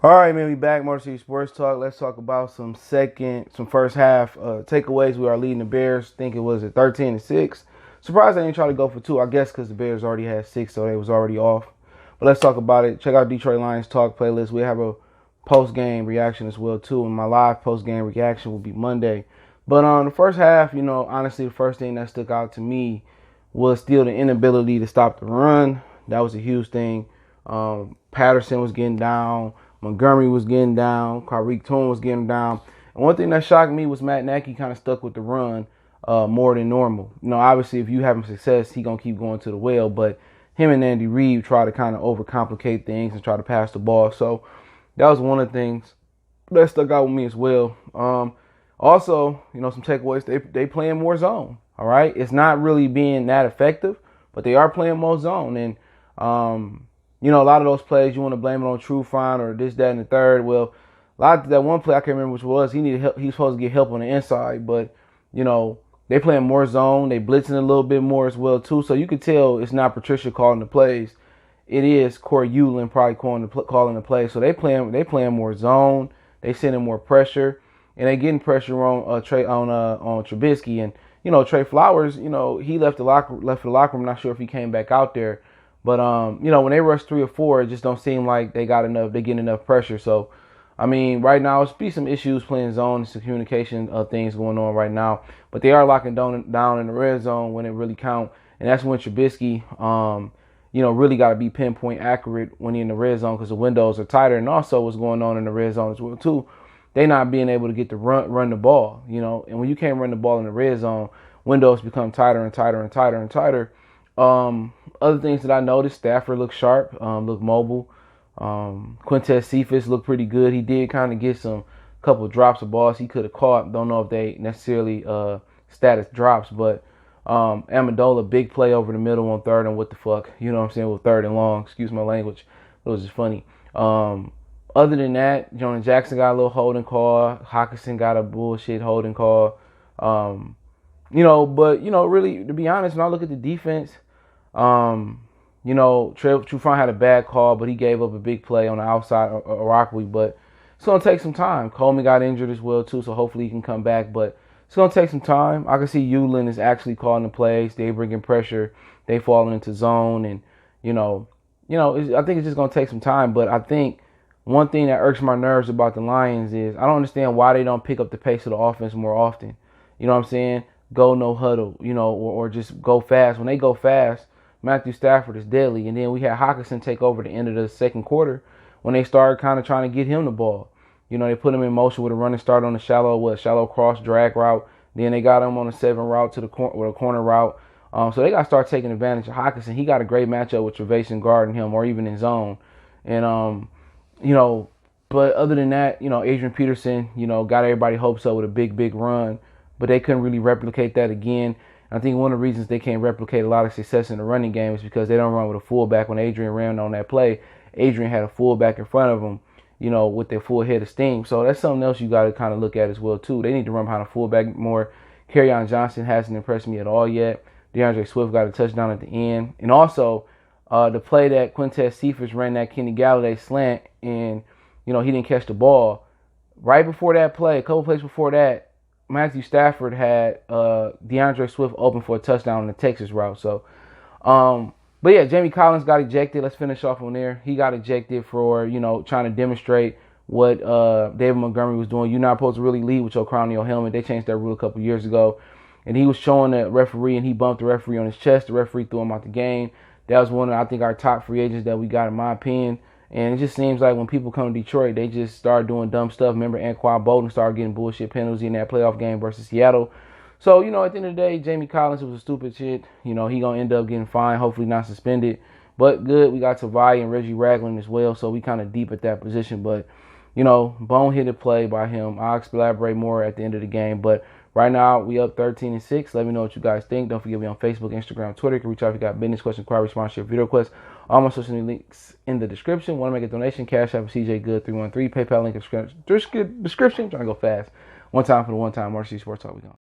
All right, man, we back. Motor City Sports Talk. Let's talk about some first half takeaways. We are leading the Bears. Think it was at 13-6. Surprised they didn't try to go for two. I guess because the Bears already had 6, so they was already off. But let's talk about it. Check out Detroit Lions Talk playlist. We have a post game reaction as well too, and my live post game reaction will be Monday. But on the first half, honestly, the first thing that stuck out to me was still the inability to stop the run. That was a huge thing. Patterson was getting down. Montgomery was getting down. Tyreek Cohen was getting down. And one thing that shocked me was Matt Nagy kind of stuck with the run more than normal. Obviously, if you having success, he going to keep going to the well. But him and Andy Reid try to kind of overcomplicate things and try to pass the ball. So that was one of the things that stuck out with me as well. Also, some takeaways. They playing more zone. All right. It's not really being that effective, but they are playing more zone. And, a lot of those plays, you want to blame it on Trufant or this, that, and the third. Well, that one play I can't remember which was. He needed help. He was supposed to get help on the inside, but they playing more zone. They blitzing a little bit more as well too. So you could tell it's not Patricia calling the plays. It is Corey Ulan probably calling the plays. So they playing more zone. They sending more pressure, and they getting pressure on Trubisky. And Trey Flowers. He left the locker room. Not sure if he came back out there. But, when they rush 3 or 4, it just don't seem like they getting enough pressure. So, right now, it's be some issues playing zone, some communication things going on right now. But they are locking down in the red zone when it really count. And that's when Trubisky, really got to be pinpoint accurate when he's in the red zone because the windows are tighter. And also what's going on in the red zone as well, too. They not being able to get to run the ball, And when you can't run the ball in the red zone, windows become tighter and tighter and tighter and tighter. Other things that I noticed, Stafford looked sharp, looked mobile. Quintez Cephas looked pretty good. He did kind of get couple drops of balls he could have caught. Don't know if they necessarily status drops, but Amendola, big play over the middle on third and what the fuck, with third and long. Excuse my language. It was just funny. Other than that, Jonah Jackson got a little holding call. Hockenson got a bullshit holding call. Really, to be honest, when I look at the defense, Trufant had a bad call, but he gave up a big play on the outside of Rockley. But it's going to take some time. Coleman got injured as well, too, so hopefully he can come back. But it's going to take some time. I can see Ulan is actually calling the plays. They bringing pressure. They falling into zone. And, I think it's just going to take some time. But I think one thing that irks my nerves about the Lions is I don't understand why they don't pick up the pace of the offense more often. You know what I'm saying? Go no huddle, or just go fast. When they go fast, Matthew Stafford is deadly. And then we had Hockenson take over the end of the second quarter when they started kind of trying to get him the ball. They put him in motion with a running start on the shallow cross drag route. Then they got him on a 7 route to the corner route. So they got to start taking advantage of Hockenson. He got a great matchup with Trevathan guarding him or even in zone. And, but other than that, Adrian Peterson, got everybody hopes up with a big run. But they couldn't really replicate that again. I think one of the reasons they can't replicate a lot of success in the running game is because they don't run with a fullback. When Adrian ran on that play, Adrian had a fullback in front of him, with their full head of steam. So that's something else you got to kind of look at as well, too. They need to run behind a fullback more. Kerryon Johnson hasn't impressed me at all yet. DeAndre Swift got a touchdown at the end. And also, the play that Quintez Cephas ran that Kenny Galladay slant and, he didn't catch the ball. Right before that play, a couple plays before that, Matthew Stafford had DeAndre Swift open for a touchdown on the Texas route. So, but yeah, Jamie Collins got ejected. Let's finish off on there. He got ejected for, trying to demonstrate what David Montgomery was doing. You're not supposed to really lead with your crown and your helmet. They changed that rule a couple years ago. And he was showing the referee, and he bumped the referee on his chest. The referee threw him out the game. That was one of, I think, our top free agents that we got, in my opinion. And it just seems like when people come to Detroit, they just start doing dumb stuff. Remember, Anquan Bolden started getting bullshit penalties in that playoff game versus Seattle. So, at the end of the day, Jamie Collins, it was a stupid shit. He going to end up getting fined, hopefully not suspended. But good, we got Tavai and Reggie Ragland as well, so we kind of deep at that position. But, boneheaded play by him. I'll elaborate more at the end of the game. But right now, we up 13-6. Let me know what you guys think. Don't forget me on Facebook, Instagram, Twitter. You can reach out if you got business questions, inquiry, sponsorship, video requests. All my social media links in the description. Want to make a donation? Cash App CJ Good 313. PayPal link in the description. Trying to go fast. One time for the one time. Motor City Sports Talk. We go.